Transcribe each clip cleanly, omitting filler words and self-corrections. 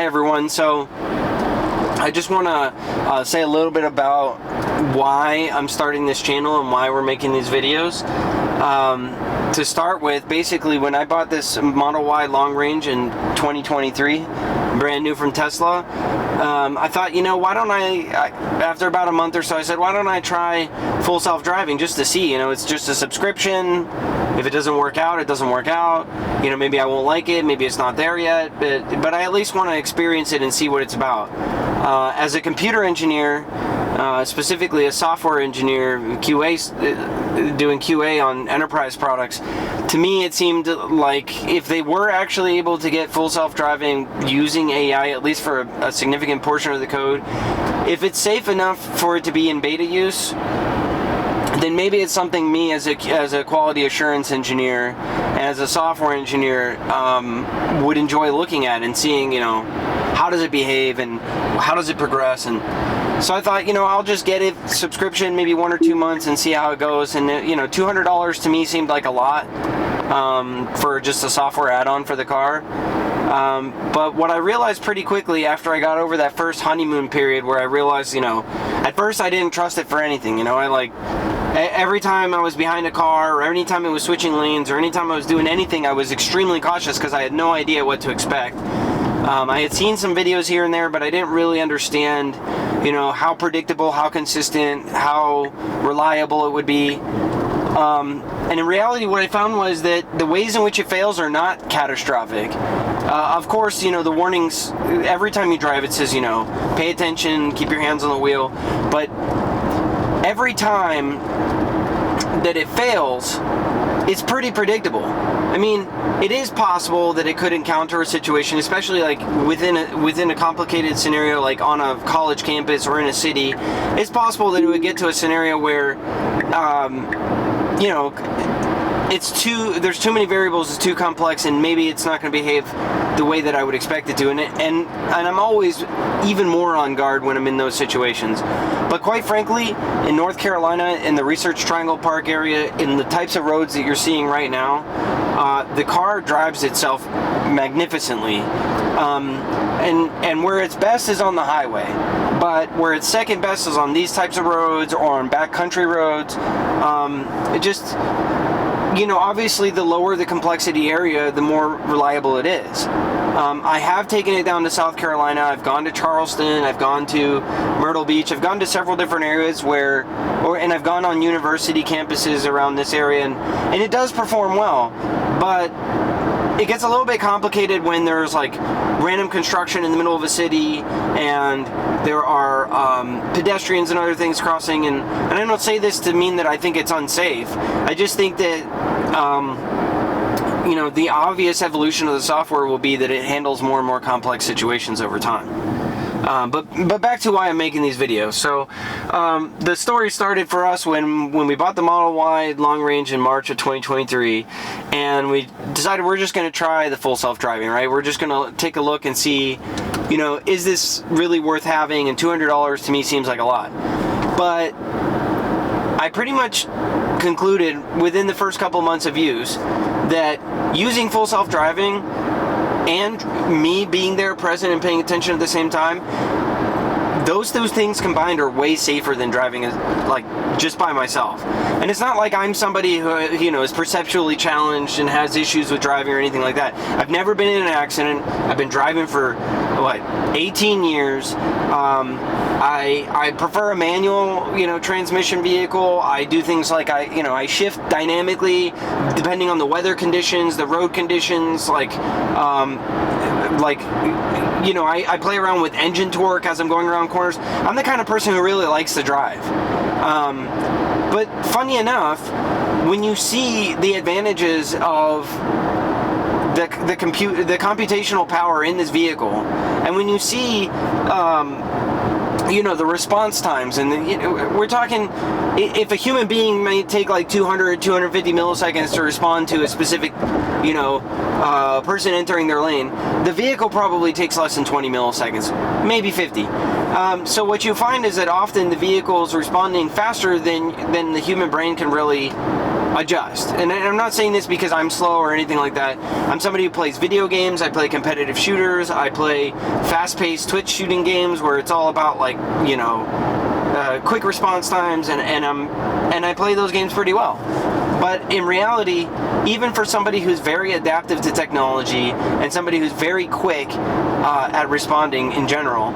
everyone. So I just want to say a little bit about why I'm starting this channel and why we're making these videos. To start with, basically when I bought this Model Y long range in 2023, brand new from Tesla, I thought, you know, why don't after about a month or so, I said, why don't I try full self-driving just to see, you know, it's just a subscription. If it doesn't work out, it doesn't work out. You know, maybe I won't like it, maybe it's not there yet, but I at least want to experience it and see what it's about. As a computer engineer, specifically a software engineer, doing QA on enterprise products, to me it seemed like if they were actually able to get full self-driving using AI, at least for a significant portion of the code, if it's safe enough for it to be in beta use, then maybe it's something me as a quality assurance engineer, as a software engineer, would enjoy looking at and seeing, you know, how does it behave and how does it progress. And so I thought, you know, I'll just get it subscription, maybe 1 or 2 months, and see how it goes. And you know, $200 to me seemed like a lot for just a software add-on for the car. But what I realized pretty quickly after I got over that first honeymoon period, where I realized, you know, at first I didn't trust it for anything. You know, every time I was behind a car, or any time it was switching lanes, or any time I was doing anything, I was extremely cautious because I had no idea what to expect. I had seen some videos here and there, but I didn't really understand, you know, how predictable, how consistent, how reliable it would be. And in reality, what I found was that the ways in which it fails are not catastrophic. Of course, you know, the warnings, every time you drive, it says, you know, pay attention, keep your hands on the wheel. But every time that it fails, it's pretty predictable. I mean, it is possible that it could encounter a situation, especially like within a complicated scenario, like on a college campus or in a city. It's possible that it would get to a scenario where, you know, there's too many variables, it's too complex, and maybe it's not going to behave the way that I would expect it to. And I'm always even more on guard when I'm in those situations. But quite frankly, in North Carolina, in the Research Triangle Park area, in the types of roads that you're seeing right now, the car drives itself magnificently. And where it's best is on the highway. But where it's second best is on these types of roads or on backcountry roads. It just, you know, obviously the lower the complexity area, the more reliable it is. I have taken it down to South Carolina. I've gone to Charleston. I've gone to Myrtle Beach. I've gone to several different areas and I've gone on university campuses around this area, and it does perform well. But it gets a little bit complicated when there's like random construction in the middle of a city and there are pedestrians and other things crossing, and I don't say this to mean that I think it's unsafe. I just think that you know, the obvious evolution of the software will be that it handles more and more complex situations over time. But back to why I'm making these videos. So the story started for us when we bought the Model Y long range in March of 2023, and we decided we're just going to try the full self-driving, right? We're just going to take a look and see, you know, is this really worth having? And $200 to me seems like a lot. But I pretty much concluded within the first couple months of use that using full self-driving and me being there present and paying attention at the same time, those things combined are way safer than driving like just by myself. And it's not like I'm somebody who, you know, is perceptually challenged and has issues with driving or anything like that. I've never been in an accident. I've been driving for what, 18 years. I prefer a manual, you know, transmission vehicle. I do things like I shift dynamically depending on the weather conditions, the road conditions, like you know, I play around with engine torque as I'm going around corners. I'm the kind of person who really likes to drive. But funny enough, when you see the advantages of the computational power in this vehicle, and when you see you know, the response times, and we're talking, if a human being may take like 250 milliseconds to respond to a specific, you know, person entering their lane, the vehicle probably takes less than 20 milliseconds, maybe 50. So what you find is that often the vehicle is responding faster than the human brain can really adjust. And I'm not saying this because I'm slow or anything like that. I'm somebody who plays video games. I play competitive shooters. I play fast-paced Twitch shooting games where it's all about, like, you know, quick response times, and I play those games pretty well. But in reality, even for somebody who's very adaptive to technology and somebody who's very quick at responding in general,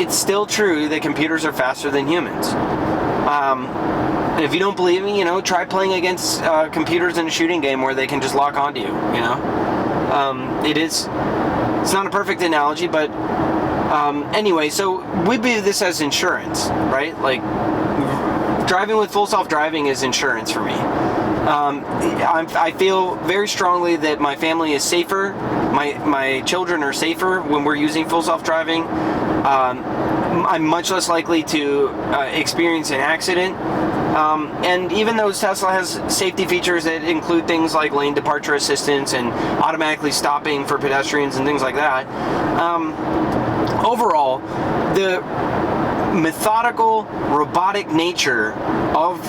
it's still true that computers are faster than humans. And if you don't believe me, you know, try playing against computers in a shooting game where they can just lock onto you, you know? It's not a perfect analogy, but anyway, so we view this as insurance, right? Like, driving with full self-driving is insurance for me. I feel very strongly that my family is safer, my children are safer when we're using full self-driving. I'm much less likely to experience an accident. And even though Tesla has safety features that include things like lane departure assistance and automatically stopping for pedestrians and things like that, overall, the methodical, robotic nature of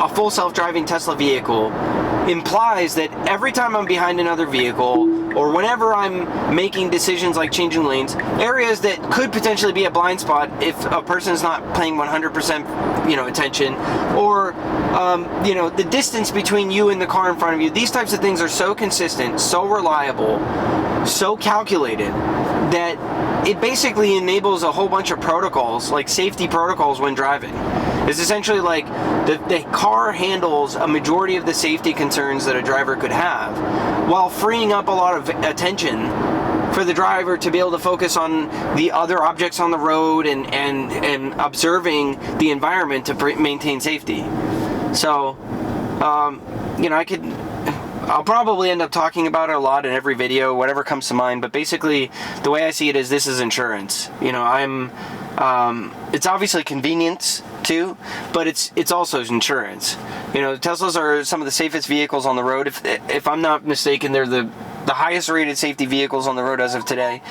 a full self-driving Tesla vehicle implies that every time I'm behind another vehicle, or whenever I'm making decisions like changing lanes, areas that could potentially be a blind spot if a person's not paying 100%, you know, attention, or you know, the distance between you and the car in front of you, these types of things are so consistent, so reliable, so calculated, that it basically enables a whole bunch of protocols, like safety protocols when driving. It's essentially like the car handles a majority of the safety concerns that a driver could have, while freeing up a lot of attention for the driver to be able to focus on the other objects on the road and observing the environment to maintain safety. So, you know, I'll probably end up talking about it a lot in every video, whatever comes to mind, but basically the way I see it is this is insurance. You know, it's obviously convenience too, but it's also insurance. You know, Teslas are some of the safest vehicles on the road. If I'm not mistaken, they're the highest rated safety vehicles on the road as of today.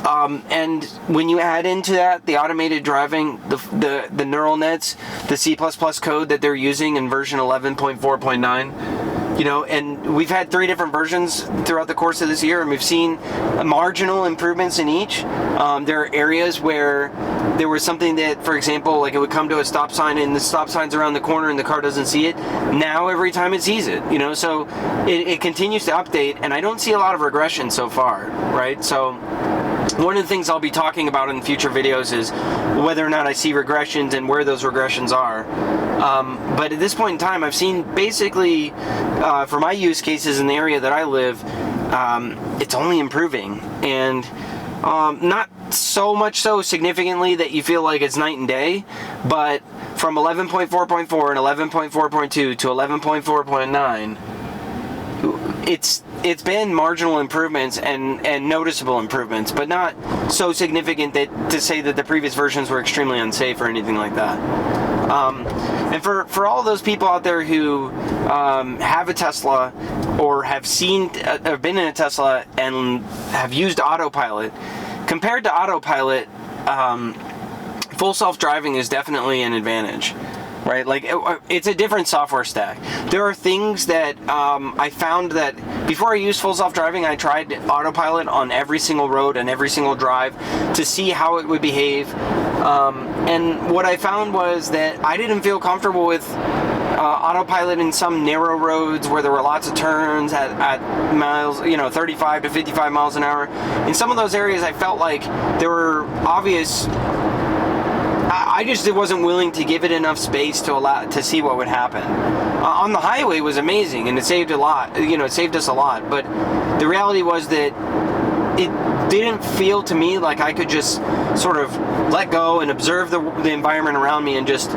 And when you add into that the automated driving, the neural nets, the C++ code that they're using in version 11.4.9, you know, and we've had 3 different versions throughout the course of this year, and we've seen marginal improvements in each. There are areas where there was something that, for example, like it would come to a stop sign and the stop sign's around the corner and the car doesn't see it. Now every time it sees it, you know, so it continues to update, and I don't see a lot of regression so far, right? So one of the things I'll be talking about in future videos is whether or not I see regressions and where those regressions are. But at this point in time, I've seen basically, for my use cases in the area that I live, it's only improving. And not so much so significantly that you feel like it's night and day, but from 11.4.4 and 11.4.2 to 11.4.9, it's been marginal improvements and noticeable improvements, but not so significant that to say that the previous versions were extremely unsafe or anything like that. And for all those people out there who have a Tesla or have been in a Tesla and have used autopilot, compared to autopilot, full self-driving is definitely an advantage. Right, like it's a different software stack. There are things that I found that before I used full self-driving, I tried autopilot on every single road and every single drive to see how it would behave. And what I found was that I didn't feel comfortable with autopilot in some narrow roads where there were lots of turns at miles, you know, 35 to 55 miles an hour. In some of those areas, I felt like there were obvious. I just wasn't willing to give it enough space to see what would happen. On the highway it was amazing, and it saved a lot. You know, it saved us a lot. But the reality was that it didn't feel to me like I could just sort of let go and observe the environment around me and just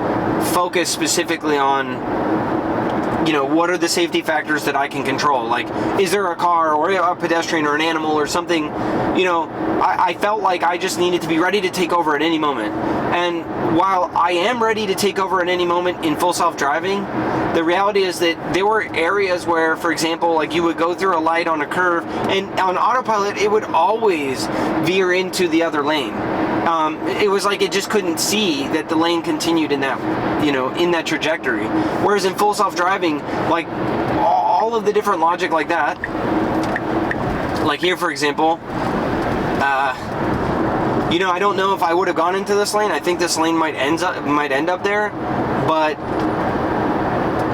focus specifically on, you know, what are the safety factors that I can control? Like, is there a car or a pedestrian or an animal or something? You know, I felt like I just needed to be ready to take over at any moment. And while I am ready to take over at any moment in full self-driving, the reality is that there were areas where, for example, like you would go through a light on a curve, and on autopilot, it would always veer into the other lane. it was like it just couldn't see that the lane continued in that, in that trajectory. Whereas in full self-driving, like all of the different logic like that, like here for example, I don't know if I would have gone into this lane. I think this lane might end up there, but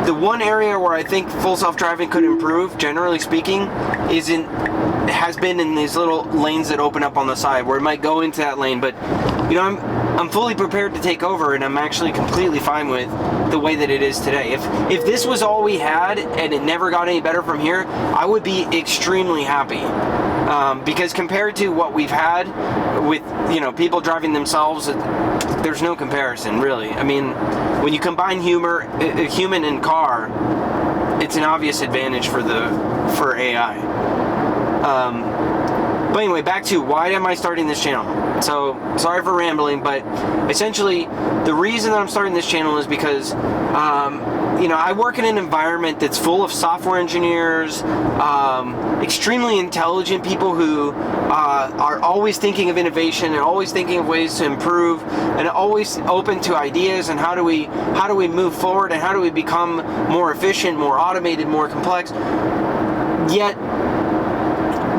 the one area where I think full self-driving could improve, generally speaking, has been in these little lanes that open up on the side, where it might go into that lane. But I'm fully prepared to take over, and I'm actually completely fine with the way that it is today. If this was all we had and it never got any better from here, I would be extremely happy. Because compared to what we've had with people driving themselves, there's no comparison, really. I mean, when you combine human and car, it's an obvious advantage for AI. But anyway, back to why am I starting this channel? So, sorry for rambling, but essentially the reason that I'm starting this channel is because I work in an environment that's full of software engineers, extremely intelligent people who are always thinking of innovation and always thinking of ways to improve and always open to ideas and how do we move forward and how do we become more efficient, more automated, more complex. Yet,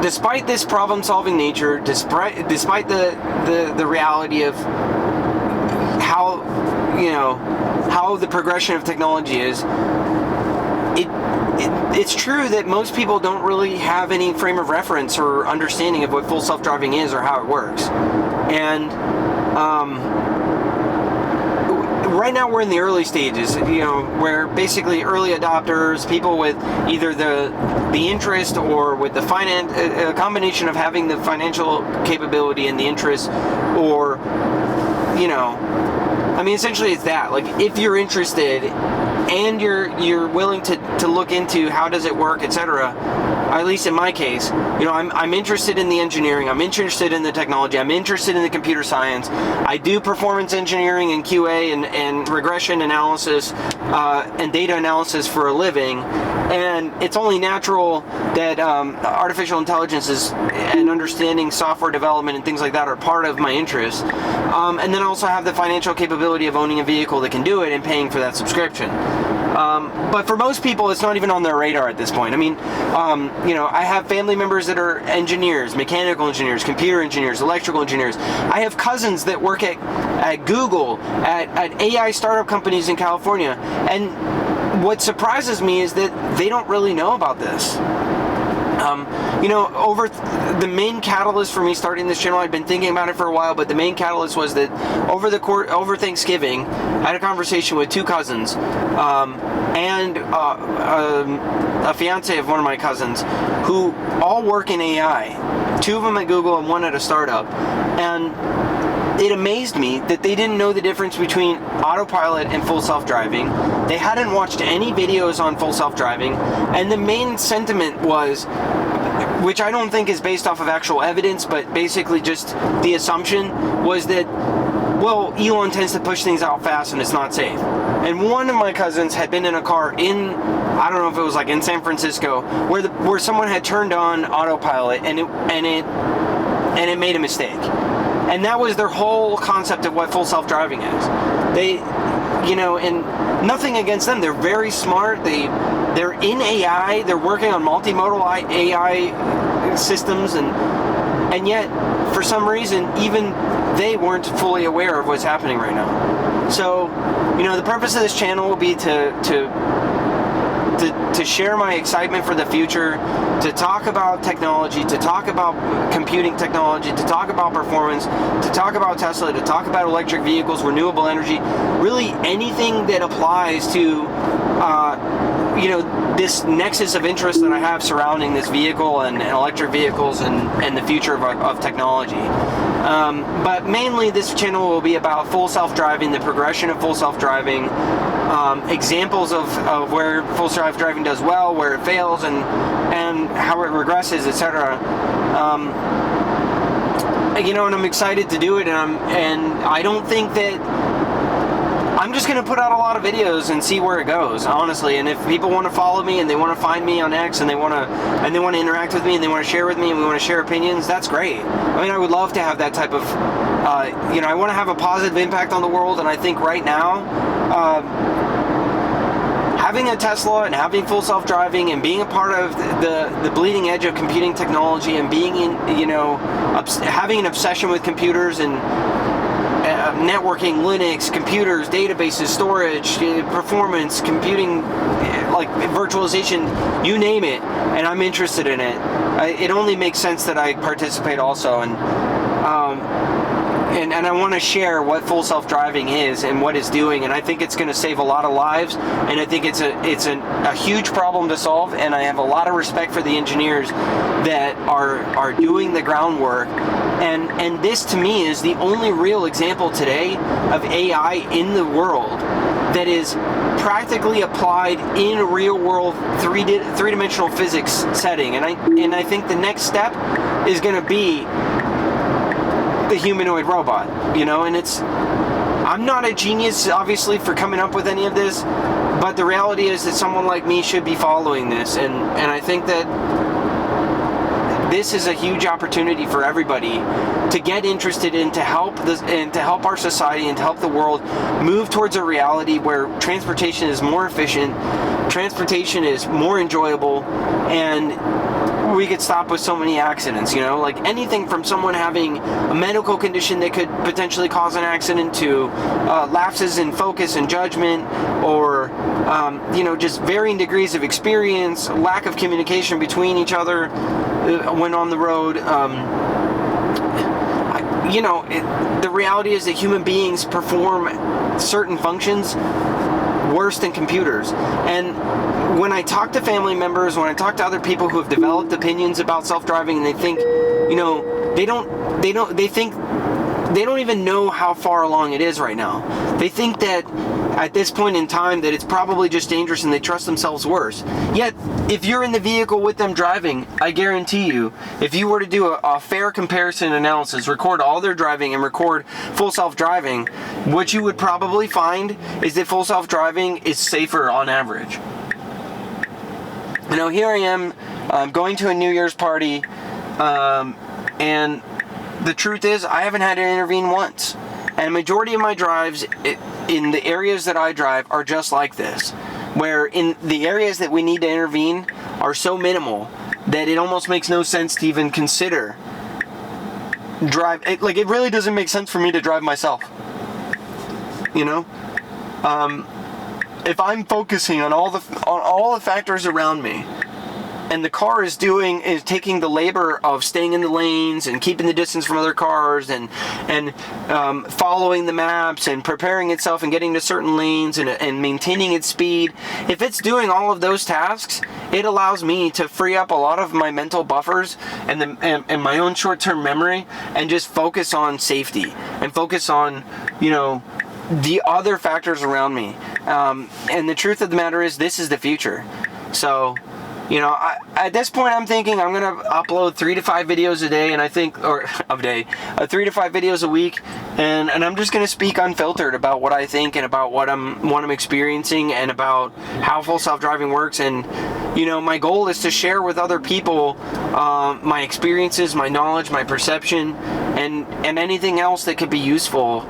despite this problem-solving nature, despite the reality of how the progression of technology is, it's true that most people don't really have any frame of reference or understanding of what full self-driving is or how it works. And right now we're in the early stages, where basically early adopters, people with either the interest or with the finance, a combination of having the financial capability and the interest, or essentially it's that. Like, if you're interested and you're willing to look into how does it work, etc. At least in my case, I'm interested in the engineering, I'm interested in the technology, I'm interested in the computer science. I do performance engineering and QA and regression analysis and data analysis for a living, and it's only natural that artificial intelligence and understanding software development and things like that are part of my interests. And then I also have the financial capability of owning a vehicle that can do it and paying for that subscription. But for most people, it's not even on their radar at this point. I mean, I have family members that are engineers, mechanical engineers, computer engineers, electrical engineers. I have cousins that work at Google, at AI startup companies in California. And what surprises me is that they don't really know about this. Over the main catalyst for me starting this channel, I'd been thinking about it for a while, but the main catalyst was that over Thanksgiving, I had a conversation with two cousins, and a fiance of one of my cousins, who all work in AI. Two of them at Google and one at a startup. And it amazed me that they didn't know the difference between autopilot and full self-driving. They hadn't watched any videos on full self-driving, and the main sentiment was, which I don't think is based off of actual evidence, but basically just the assumption, was that, well, Elon tends to push things out fast and it's not safe. And one of my cousins had been in a car I don't know if it was like in San Francisco, where someone had turned on autopilot and it made a mistake. And that was their whole concept of what full self-driving is. They, and nothing against them. They're very smart. They're in AI. They're working on multimodal AI systems, and yet, for some reason, even they weren't fully aware of what's happening right now. So, the purpose of this channel will be to share my excitement for the future, to talk about technology, to talk about computing technology, to talk about performance, to talk about Tesla, to talk about electric vehicles, renewable energy, really anything that applies to this nexus of interest that I have surrounding this vehicle and electric vehicles and the future of technology. But mainly this channel will be about full self-driving, the progression of full self-driving, examples of where full self-driving does well, where it fails, and how it regresses, etc. And I'm excited to do it, and I don't think that I'm just going to put out a lot of videos and see where it goes, honestly. And if people want to follow me and they want to find me on X and they want to interact with me and they want to share with me and we want to share opinions, that's great. I mean, I would love to have that type of You know, I want to have a positive impact on the world, and I think right now, having a Tesla and having full self-driving and being a part of the bleeding edge of computing technology and being in, you know, having an obsession with computers and networking, Linux, computers, databases, storage, performance, computing, like virtualization, you name it, and I'm interested in it. It only makes sense that I participate also, and I want to share what full self-driving is and what it's doing, and I think it's going to save a lot of lives, and I think it's a huge problem to solve, and I have a lot of respect for the engineers that are doing the groundwork, and this to me is the only real example today of AI in the world that is practically applied in a real-world three-dimensional physics setting, and I think the next step is going to be the humanoid robot, you know, and I'm not a genius, obviously, for coming up with any of this, but the reality is that someone like me should be following this, and I think that this is a huge opportunity for everybody to get interested in, to help this, and to help our society and to help the world move towards a reality where transportation is more efficient, transportation is more enjoyable, and we could stop with so many accidents, you know, like anything from someone having a medical condition that could potentially cause an accident to lapses in focus and judgment, or you know, just varying degrees of experience, lack of communication between each other when on the road. You know, the reality is that human beings perform certain functions worse than computers, and when I talk to family members, when I talk to other people who have developed opinions about self-driving, and they think, you know, they think they don't even know how far along it is right now. They think that at this point in time that it's probably just dangerous, and they trust themselves worse. Yet, if you're in the vehicle with them driving, I guarantee you, if you were to do a fair comparison analysis, record all their driving and record full self-driving, what you would probably find is that full self-driving is safer on average. You know, here I am going to a New Year's party, and the truth is I haven't had to intervene once. And the majority of my drives in the areas that I drive are just like this, where in the areas that we need to intervene are so minimal that it almost makes no sense to even consider drive. It really doesn't make sense for me to drive myself, you know? If I'm focusing on all the factors around me, and the car is taking the labor of staying in the lanes and keeping the distance from other cars and following the maps and preparing itself and getting to certain lanes and maintaining its speed, if it's doing all of those tasks, it allows me to free up a lot of my mental buffers and my own short-term memory, and just focus on safety and focus on, you know, the other factors around me. And the truth of the matter is, this is the future. So, you know, at this point, I'm thinking I'm gonna upload 3 to 5 videos a day, and 3 to 5 videos a week, and I'm just gonna speak unfiltered about what I think and about what I'm experiencing and about how full self-driving works. And you know, my goal is to share with other people my experiences, my knowledge, my perception, and anything else that could be useful.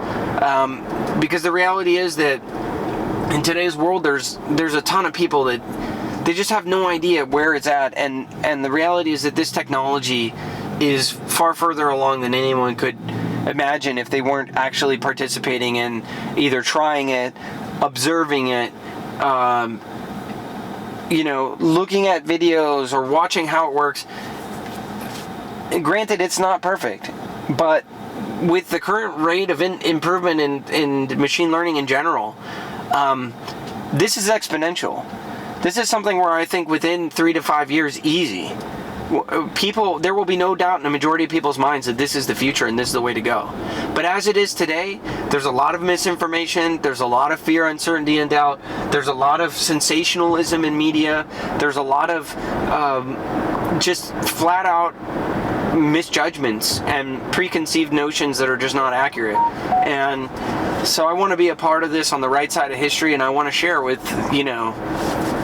Because the reality is that in today's world, there's a ton of people that they just have no idea where it's at, and the reality is that this technology is far further along than anyone could imagine if they weren't actually participating in either trying it, observing it, you know, looking at videos or watching how it works. And granted, it's not perfect, but with the current rate of improvement in machine learning in general, this is exponential. This is something where I think within 3 to 5 years, easy, there will be no doubt in the majority of people's minds that this is the future and this is the way to go. But as it is today, there's a lot of misinformation, there's a lot of fear, uncertainty, and doubt, there's a lot of sensationalism in media, there's a lot of just flat out misjudgments and preconceived notions that are just not accurate. And so I want to be a part of this on the right side of history, and I want to share with, you know,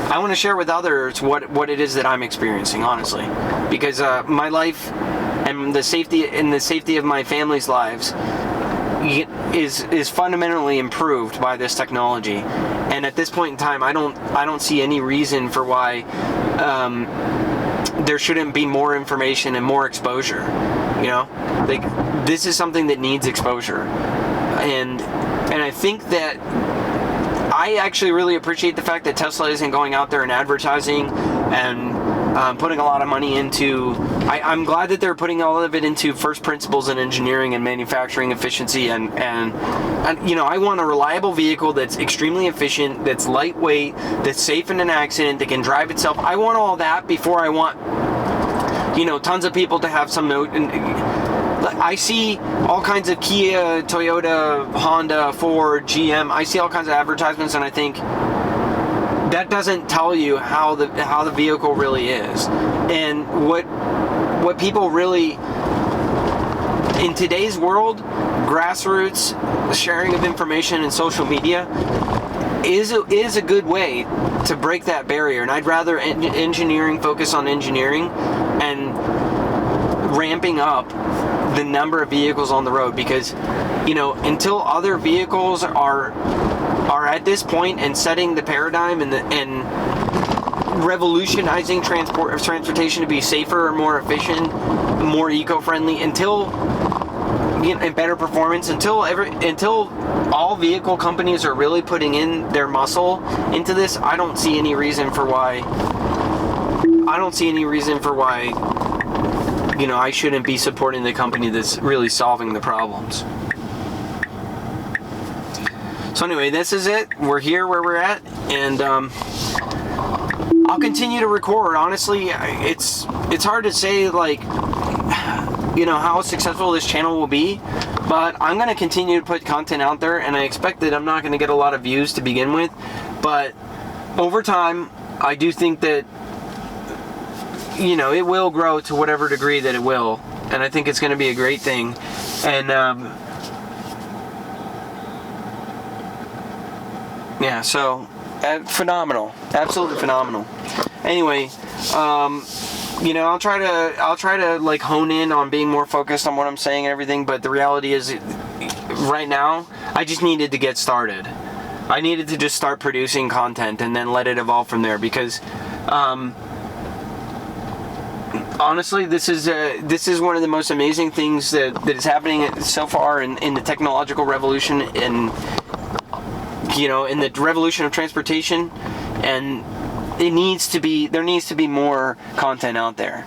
I want to share with others what it is that I'm experiencing, honestly, because my life and the safety of my family's lives is fundamentally improved by this technology. And at this point in time, I don't see any reason for why there shouldn't be more information and more exposure. You know, like, this is something that needs exposure, and I think that I actually really appreciate the fact that Tesla isn't going out there and advertising and putting a lot of money into. I'm glad that they're putting all of it into first principles in engineering and manufacturing efficiency, and you know, I want a reliable vehicle that's extremely efficient, that's lightweight, that's safe in an accident, that can drive itself. I want all that before I want, you know, tons of people to have some note. And I see all kinds of Kia, Toyota, Honda, Ford, GM. I see all kinds of advertisements, and I think that doesn't tell you how the vehicle really is. And what people really, in today's world, grassroots sharing of information and social media is a good way to break that barrier. And I'd rather engineering focus on engineering and ramping up the number of vehicles on the road, because, you know, until other vehicles are at this point and setting the paradigm and revolutionizing transportation to be safer, more efficient, more eco-friendly, until, you know, and better performance, until all vehicle companies are really putting in their muscle into this, I don't see any reason for why you know, I shouldn't be supporting the company that's really solving the problems. So anyway, this is it. We're here where we're at, and I'll continue to record. Honestly, it's hard to say, like, you know, how successful this channel will be, but I'm going to continue to put content out there, and I expect that I'm not going to get a lot of views to begin with, but over time, I do think that, you know, it will grow to whatever degree that it will, and I think it's going to be a great thing. And yeah, so phenomenal, absolutely phenomenal. Anyway, you know, I'll try to like hone in on being more focused on what I'm saying and everything, but the reality is, right now, I just needed to get started. I needed to just start producing content and then let it evolve from there, because honestly, this is one of the most amazing things that is happening so far in the technological revolution, in, you know, in the revolution of transportation, and there needs to be more content out there.